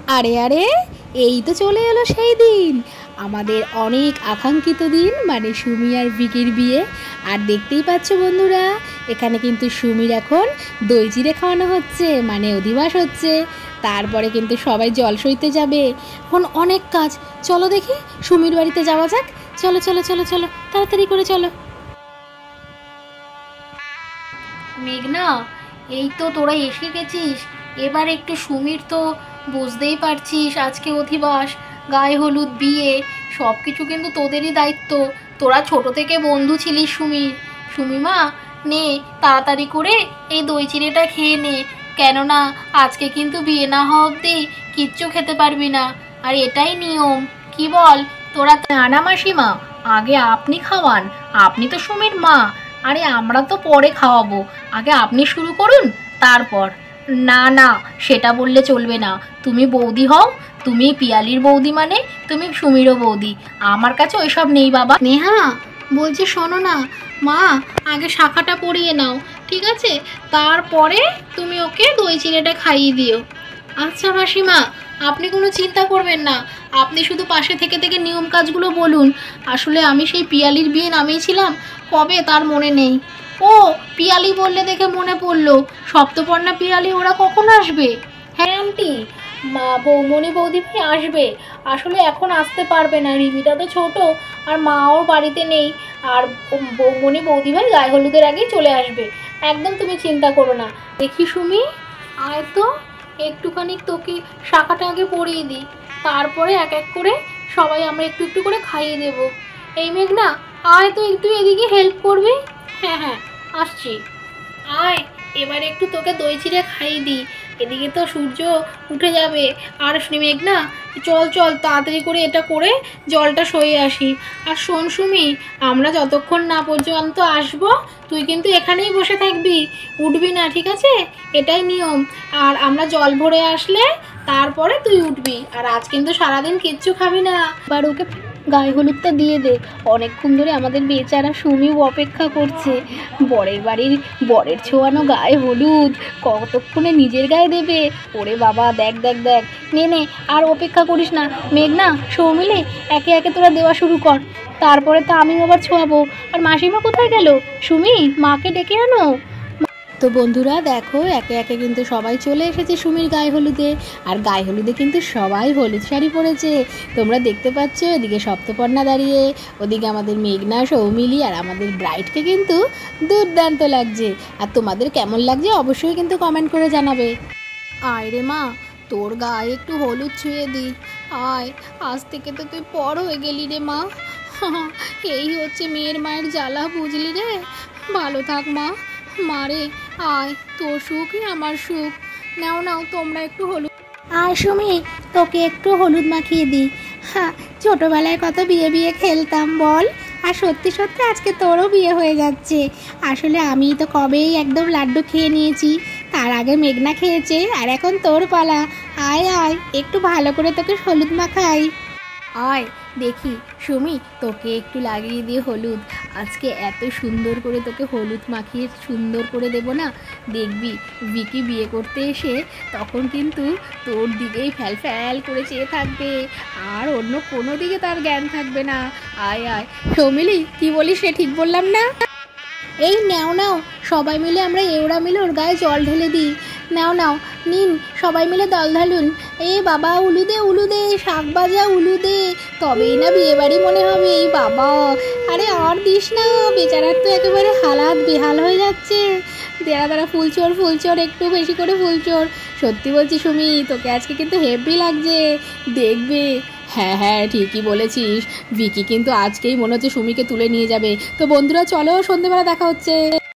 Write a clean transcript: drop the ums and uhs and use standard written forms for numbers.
আরে আরে, এই তো চলে এলো সেই দিন, আমাদের অনেক আকাঙ্ক্ষিত দিন, মানে সুমি আর ভিকির বিয়ে। আর দেখতেই পাচ্ছ বন্ধুরা, এখানে কিন্তু সুমির এখন দই চিড়ে খাওয়ানো হচ্ছে, মানে অধিবাস হচ্ছে। তারপরে কিন্তু সবাই জল সইতে যাবে। এখন অনেক কাজ, চলো দেখি সুমির বাড়িতে যাওয়া যাক। চলো চলো চলো চলো, তাড়াতাড়ি করে চলো। মেঘনা, এই তো তোরা এসে গেছিস। এবার একটু সুমির তো বুঝতেই পারছিস, আজকে অধিবাস, গায়ে হলুদ, বিয়ে, সব কিছু কিন্তু তোদেরই দায়িত্ব। তোরা ছোট থেকে বন্ধু ছিলিস সুমির। সুমিমা, নে তাড়াতাড়ি করে এই দই চিড়েটা খেয়ে নে, কেননা আজকে কিন্তু বিয়ে না হওয়া অবধি কিচ্ছু খেতে পারবি না। আর এটাই নিয়ম, কি বল তোরা? না না মাসিমা, আগে আপনি খাওয়ান, আপনি তো সুমির মা। আরে আমরা তো পরে খাওয়াবো, আগে আপনি শুরু করুন তারপর। না না, সেটা বললে চলবে না। তুমি বৌদি হও, তুমি পিয়ালির বৌদি, মানে তুমি সুমিরও বৌদি। আমার কাছে ওইসব নেই বাবা। নেহা বলছি, শোনো না মা, আগে শাখাটা পরিয়ে নাও, ঠিক আছে? তারপরে তুমি ওকে দই চিড়েটা খাইয়ে দিও। আচ্ছা মাসিমা, আপনি কোনো চিন্তা করবেন না, আপনি শুধু পাশে থেকে থেকে নিয়ম কাজগুলো বলুন। আসলে আমি সেই পিয়ালির বিয়ে নামিয়েছিলাম, কবে তার মনে নেই। ও, পিয়ালি বললে দেখে মনে পড়লো, সপ্তপর্ণা পিয়ালি ওরা কখন আসবে? হ্যাঁ আন্টি, মা বৌমনি বৌদি ভাই আসবে। আসলে এখন আসতে পারবে না, রিমিটা তো ছোট, আর মা ওর বাড়িতে নেই। আর বৌমনি বৌদি ভাই গায়ে হলুদের আগেই চলে আসবে, একদম তুমি চিন্তা করো না। দেখি সুমি, আয় তো একটুখানি তোকে শাখাটা আগে পরিয়ে দিই, তারপরে এক এক করে সবাই আমরা একটু একটু করে খাইয়ে দেব। এই মেঘনা, আয় তো একটু এদিকে হেল্প করবি। হ্যাঁ হ্যাঁ, আসছি। আয়, এবার একটু তোকে দই চিড়ে খাইয়ে দিই, এদিকে তো সূর্য উঠে যাবে। আর মেঘনা, চল চল তাড়াতাড়ি করে এটা করে জলটা সয়ে আসি। আর শোন সুমি, আমরা যতক্ষণ না পর্যন্ত আসবো তুই কিন্তু এখানেই বসে থাকবি, উঠবি না, ঠিক আছে? এটাই নিয়ম। আর আমরা জল ভরে আসলে তারপরে তুই উঠবি। আর আজ কিন্তু সারাদিন কিচ্ছু খাবি না। এবার ওকে গায়ে হলুদটা দিয়ে দে, অনেকক্ষণ ধরে আমাদের বেচারা সুমিও অপেক্ষা করছে। বরের বাড়ির বরের ছোঁয়ানো গায়ে হলুদ কতক্ষণে নিজের গায়ে দেবে। ওরে বাবা, দেখ দেখ দেখ, নে নে, আর অপেক্ষা করিস না। মেঘনা, সৌমিলে, একে একে তোরা দেওয়া শুরু কর, তারপরে তো আমি আবার ছোঁয়াবো। আর মাসিমা কোথায় গেল? সুমি, মাকে ডেকে আনো। তো বন্ধুরা দেখো, একে একে কিন্তু সবাই চলে এসেছে সুমির গায়ে হলুদে। আর গায়ে হলুদে কিন্তু সবাই হলুদ শাড়ি পরেছে, তোমরা দেখতে পাচ্ছ। এদিকে সপ্তপর্ণা দাঁড়িয়ে, ওদিকে আমাদের মেঘনা, সৌমিলি, আর আমাদের ব্রাইডকে কিন্তু দুর্দান্ত লাগছে। আর তোমাদের কেমন লাগছে অবশ্যই কিন্তু কমেন্ট করে জানাবে। আয় রে মা, তোর গায়ে একটু হলুদ ছুঁয়ে দি। আয়, আজ থেকে তো তুই পর হয়ে গেলি রে মা। এই হচ্ছে মেয়ের মায়ের জ্বালা, বুঝলি রে? ভালো থাক মা। মারে, আয়, তোর সুখই আমার সুখ। নাও নাও তোমরা একটু হলুদ। আয় সুমি, তোকে একটু হলুদ মাখিয়ে দিই। হ্যাঁ, ছোটোবেলায় কত বিয়ে বিয়ে খেলতাম বল। আর সত্যি সত্যি আজকে তোরও বিয়ে হয়ে যাচ্ছে। আসলে আমি তো কবেই একদম লাড্ডু খেয়ে নিয়েছি, তার আগে মেঘনা খেয়েছে, আর এখন তোর পালা। আয় আয়, একটু ভালো করে তোকে হলুদ মাখাই। আয় দেখি সুমি, তোকে একটু লাগিয়ে দিয়ে হলুদ। আজকে এত সুন্দর করে তোকে হলুদ মাখিয়ে সুন্দর করে দেব না, দেখবি ভিকি বিয়ে করতে এসে তখন কিন্তু তোর দিকেই ফ্যাল ফ্যাল করে চেয়ে থাকবে, আর অন্য কোনো দিকে তার জ্ঞান থাকবে না। আয় আয়। সৌমিলি, কি বলিস রে, ঠিক বললাম না? এই নাও নাও, সবাই মিলে আমরা এওড়া মিলে ওর গায়ে জল ঢেলে দিই। নাও নাও, নিন সবাই মিলে দল ঢালুন। এ বাবা, উলুদে উলুদে, শাক ভাজা উলুদে, তবেই না বিয়ে বাড়ি মনে হবে। এই বাবা, আরে আর দিস না, বেচারার তো একেবারে হালাত বেহাল হয়ে যাচ্ছে। দাঁড়া দাঁড়া, ফুলচোর ফুলচোর, একটু বেশি করে ফুলচোর। সত্যি বলছি সুমি, তোকে আজকে কিন্তু হেভি লাগছে, দেখবে। হ্যাঁ হ্যাঁ, ঠিকই বলেছিস, ভিকি কিন্তু আজকেই মনে হচ্ছে সুমিকে তুলে নিয়ে যাবে। তো বন্ধুরা চলো, সন্ধ্যেবেলা দেখা হচ্ছে।